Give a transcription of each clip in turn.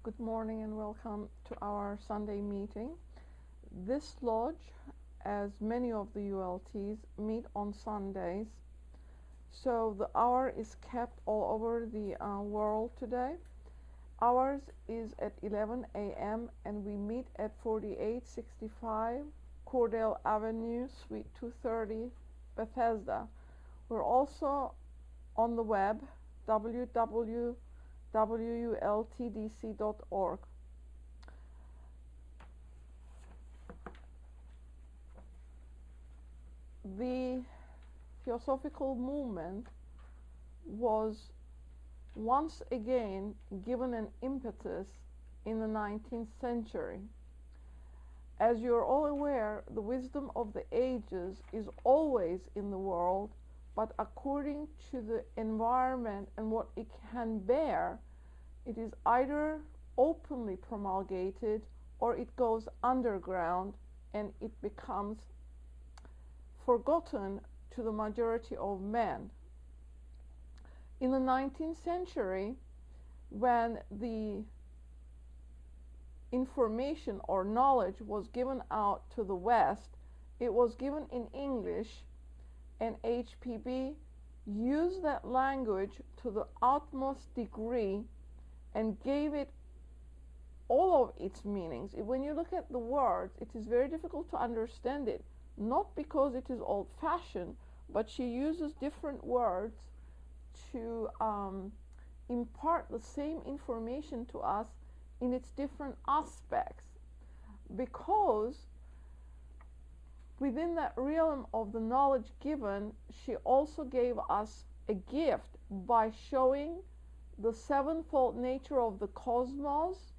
Good morning and welcome to our Sunday meeting. This lodge, as many of the ULTs, meet on Sundays. So the hour is kept all over the world today. Ours is at 11 a.m. and we meet at 4865 Cordell Avenue, Suite 230, Bethesda. We're also on the web, www.wultdc.org. The Theosophical movement was once again given an impetus in the 19th century. As you're all aware, the wisdom of the ages is always in the world, but according to the environment and what it can bear, it is either openly promulgated or it goes underground and it becomes forgotten to the majority of men. In the 19th century, when the information or knowledge was given out to the West, it was given in English, and HPB used that language to the utmost degree and gave it all of its meanings. When you look at the words, it is very difficult to understand it, not because it is old-fashioned, but she uses different words to impart the same information to us in its different aspects, because within that realm of the knowledge given, she also gave us a gift by showing the sevenfold nature of the cosmos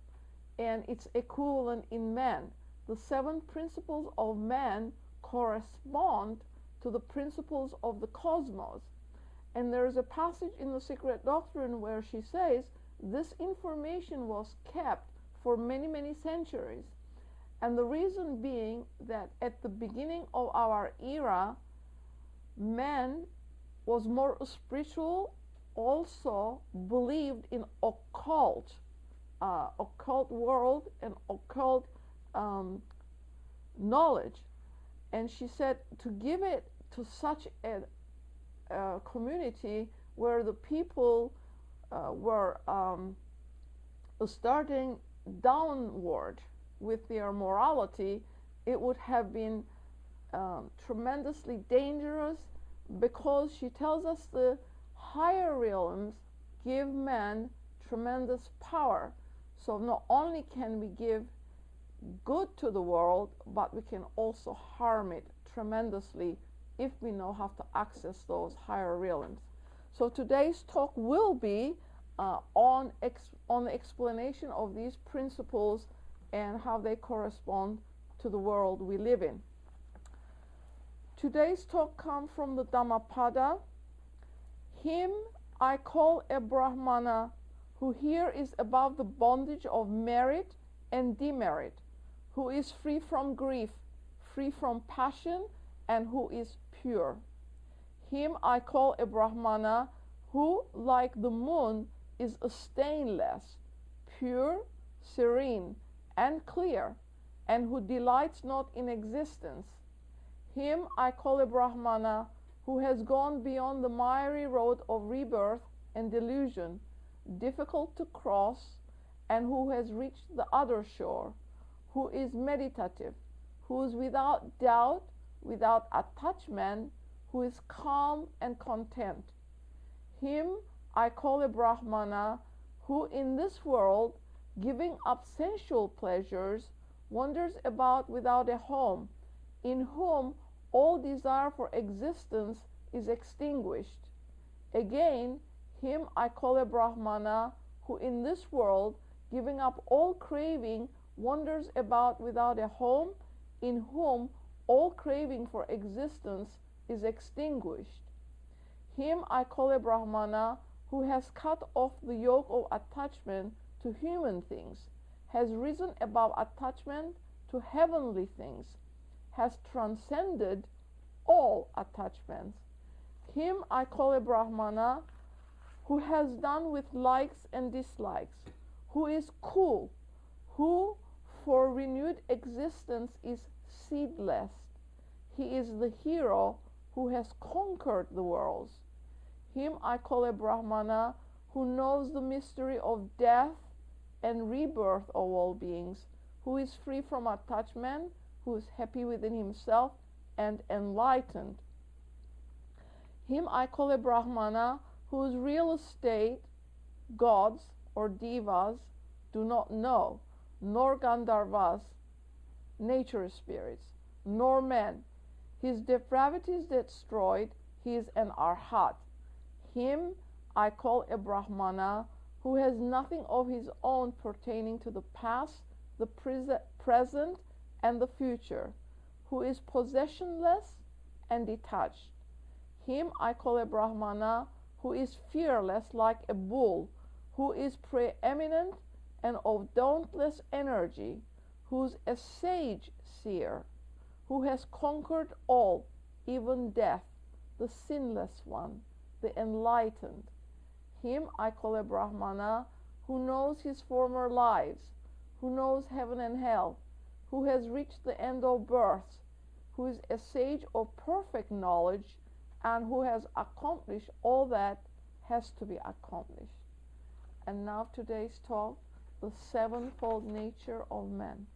and its equivalent in man. The seven principles of man correspond to the principles of the cosmos. And there is a passage in the Secret Doctrine where she says this information was kept for many, many centuries. And the reason being that at the beginning of our era, man was more spiritual, also believed in occult world and occult knowledge. And she said to give it to such a community where the people were starting downward with their morality, it would have been tremendously dangerous, because she tells us the higher realms give man tremendous power. So not only can we give good to the world, but we can also harm it tremendously if we know how to access those higher realms. So today's talk will be on the explanation of these principles and how they correspond to the world we live in. Today's talk comes from the Dhammapada. Him I call a Brahmana, who here is above the bondage of merit and demerit, who is free from grief, free from passion, and who is pure. Him I call a Brahmana, who, like the moon, is stainless, pure, serene, and clear, and who delights not in existence. Him I call a Brahmana, who has gone beyond the miry road of rebirth and delusion, difficult to cross, and who has reached the other shore, who is meditative, who is without doubt, without attachment, who is calm and content. Him I call a Brahmana, who in this world, giving up sensual pleasures, wanders about without a home, in whom all desire for existence is extinguished. Again, him I call a Brahmana, who in this world, giving up all craving, wanders about without a home, in whom all craving for existence is extinguished. Him I call a Brahmana, who has cut off the yoke of attachment to human things, has risen above attachment to heavenly things, has transcended all attachments. Him I call a Brahmana, who has done with likes and dislikes, who is cool, who for renewed existence is seedless. He is the hero who has conquered the worlds. Him I call a Brahmana who knows the mystery of death and rebirth of all beings, who is free from attachment, who is happy within himself and enlightened. Him I call a Brahmana whose real estate gods or devas do not know, nor Gandharvas, nature spirits, nor men. His depravity is destroyed, he is an Arhat. Him I call a Brahmana who has nothing of his own pertaining to the past, the present, and the future, who is possessionless and detached. Him I call a Brahmana who is fearless like a bull, who is preeminent and of dauntless energy, who is a sage seer, who has conquered all, even death, the sinless one, the enlightened. Him I call a Brahmana who knows his former lives, who knows heaven and hell, who has reached the end of births, who is a sage of perfect knowledge, and who has accomplished all that has to be accomplished. And now today's talk, the sevenfold nature of man.